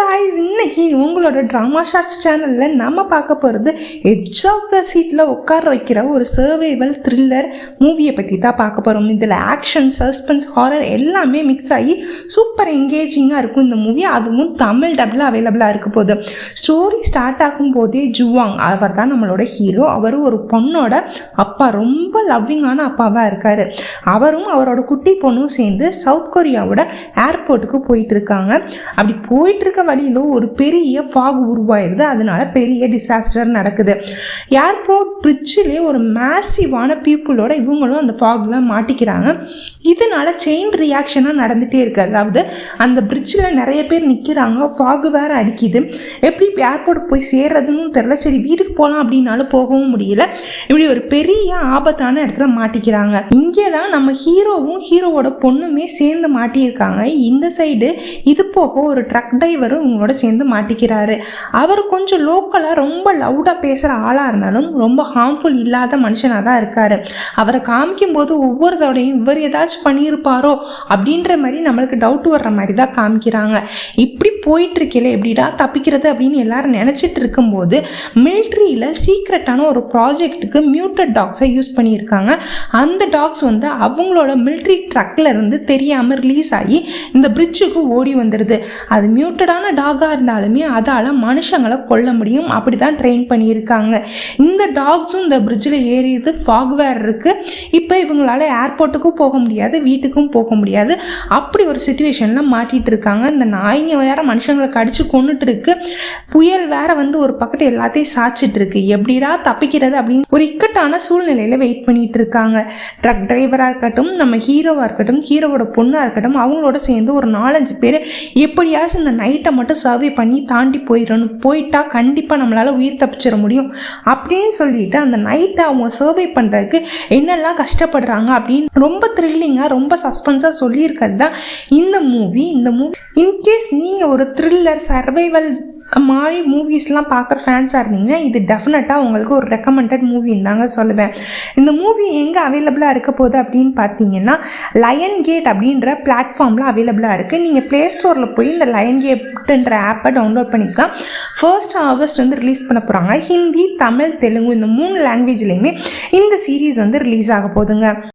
guys, இன்னைக்கு உங்களோட drama shorts சேனலில் நம்ம பார்க்க போகிறது எட்ஜ் ஆஃப் த சீட்டில் உட்கார வைக்கிற ஒரு சர்வைவல் த்ரில்லர் மூவியை பற்றி தான் பார்க்க போகிறோம். இதில் ஆக்ஷன், சஸ்பென்ஸ், ஹாரர் எல்லாமே மிக்ஸ் ஆகி சூப்பர் என்கேஜிங்காக இருக்கும் இந்த மூவி. அதுவும் தமிழ் டப்பில் அவைலபிளாக இருக்க போகுது. ஸ்டோரி ஸ்டார்ட் ஆகும் போதே ஜுவாங் அவர் தான் நம்மளோட ஹீரோ. அவர் ஒரு பொண்ணோட அப்பா, ரொம்ப லவ்விங்கான அப்பாவாக இருக்கார். அவரும் அவரோட குட்டி பொண்ணும் சேர்ந்து சவுத் கொரியாவோட ஏர்போர்ட்டுக்கு போயிட்டு இருக்காங்க. அப்படி போயிட்டு இருக்க வழியில் ஒரு பெரிய ஃபாக் உருவாயிருது. அதனால பெரிய டிசாஸ்டர் நடக்குது. ஏர்போர்ட் பிரிட்ஜிலே ஒரு மேசிவான பீப்புளோட இவங்களும் அந்த ஃபாகில் மாட்டிக்கிறாங்க. இதனால செயின் ரியாக்ஷனாக நடந்துகிட்டே இருக்கு. அதாவது அந்த பிரிட்ஜில் நிறைய பேர் நிற்கிறாங்க, ஃபாகு வேறு அடிக்குது. எப்படி ஏர்போர்ட் போய் சேர்றதுன்னு தெரியல. சரி வீட்டுக்கு போகலாம் அப்படின்னாலும் போகவும் முடியல. இப்படி ஒரு பெரிய ஆபத்தான இடத்துல மாட்டிக்கிறாங்க. இங்கே தான் நம்ம ஹீரோவும் ஹீரோவோட பொண்ணுமே சேர்ந்து மாட்டியிருக்காங்க. இந்த சைடு இது போக ஒரு ட்ரக் டிரைவரும் இவங்களோட சேர்ந்து மாட்டிக்கிறாரு. அவர் கொஞ்சம் லோக்கலாக ரொம்ப லவுடாக பேசுகிற ஆளாக இருந்தாலும் ரொம்ப ஹார்ம்ஃபுல் இல்லாத மனுஷனாக தான் இருக்கார். அவரை காமிக்கும் போது ஒவ்வொரு தடையும் இவர் ஏதாச்சும் பண்ணியிருப்பாரோ அப்படின்ற மாதிரி நம்மளுக்கு டவுட் வர்ற மாதிரி தான் காமிக்கிறாங்க. இப்படி போயிட்டு இருக்கையில எப்படிடா தப்பிக்கிறது அப்படின்னு எல்லாரும் நினச்சிட்டு இருக்கும்போது மிலிட்ரியில் சீக்ரெட்டான ஒரு ப்ராஜெக்ட்டுக்கு மியூட்டட் டாக்ஸை யூஸ் பண்ணியிருக்காங்க. அந்த டாக்ஸ் அவங்களோட மிலிட்ரி ட்ரக்கில் இருந்து தெரியாமல் ரிலீஸ் ஆகி இந்த பிரிட்ஜுக்கு ஓடி வந்துடுது. அது மியூட்டடான டாகாக இருந்தாலுமே அதால் மனுஷங்களை கொல்ல முடியும். அப்படி தான் ட்ரெயின் பண்ணியிருக்காங்க. இந்த டாக்ஸும் இந்த பிரிட்ஜில் ஏறிது. ஃபாக் வேர் இருக்குது. இப்போ இவங்களால ஏர்போர்ட்டுக்கும் போக முடியாது, வீட்டுக்கும் போக முடியாது. அப்படி ஒரு சுச்சுவேஷனில் மாட்டிகிட்டு இருக்காங்க. இந்த நாய்ங்க வேற மனுஷங்களை கடிச்சு கொண்டுட்டு இருக்கு. புயல் வேற ஒரு பக்கத்து எல்லாத்தையும் சாச்சிட்டு இருக்கு. எப்படிடா தப்பிக்கிறது அப்படின்னு ஒரு இக்கட்டான சூழ்நிலையில் வெயிட் பண்ணிட்டு இருக்காங்க. ட்ரக் டிரைவராக இருக்கட்டும், நம்ம ஹீரோவாக இருக்கட்டும், ஹீரோவோட பொண்ணாக இருக்கட்டும், அவங்களோட சேர்ந்து ஒரு 4-5 பேர் எப்படியாச்சும் இந்த நைட்டை மட்டும் சர்வே பண்ணி தாண்டி போயிட்டா கண்டிப்பாக நம்மளால் உயிர் தப்பிச்சிட முடியும் அப்படின்னு சொல்லிட்டு அந்த நைட்டை அவங்க சர்வே பண்ணுறதுக்கு என்னெல்லாம் கஷ்டப்படுறாங்க அப்படின்னு ரொம்ப த்ரில்லிங்காக, ரொம்ப சஸ்பென்ஸாக சொல்லியிருக்கிறது தான் இந்த மூவி. இன்கேஸ் நீங்கள் ஒரு த்ரில்லர், சர்வைவல் மாதிரி மூவிஸ்லாம் பார்க்குற ஃபேன்ஸாக இருந்தீங்கன்னா இது டெஃபினட்டாக உங்களுக்கு ஒரு ரெக்கமெண்டட் மூவின்னு தாங்க சொல்லுவேன். இந்த மூவி எங்கே அவைலபிளாக இருக்க போகுது அப்படின்னு பார்த்தீங்கன்னா லயன் கேட் அப்படின்ற பிளாட்ஃபார்மில் அவைலபிளாக இருக்குது. நீங்கள் ப்ளே ஸ்டோரில் போய் இந்த லயன் கேட்ன்ற ஆப்பை டவுன்லோட் பண்ணிக்கலாம். 1st ஆகஸ்ட் ரிலீஸ் பண்ண போகிறாங்க. ஹிந்தி, தமிழ், தெலுங்கு இந்த 3 லாங்குவேஜ்லேயுமே இந்த சீரீஸ் ரிலீஸ் ஆக போகுதுங்க.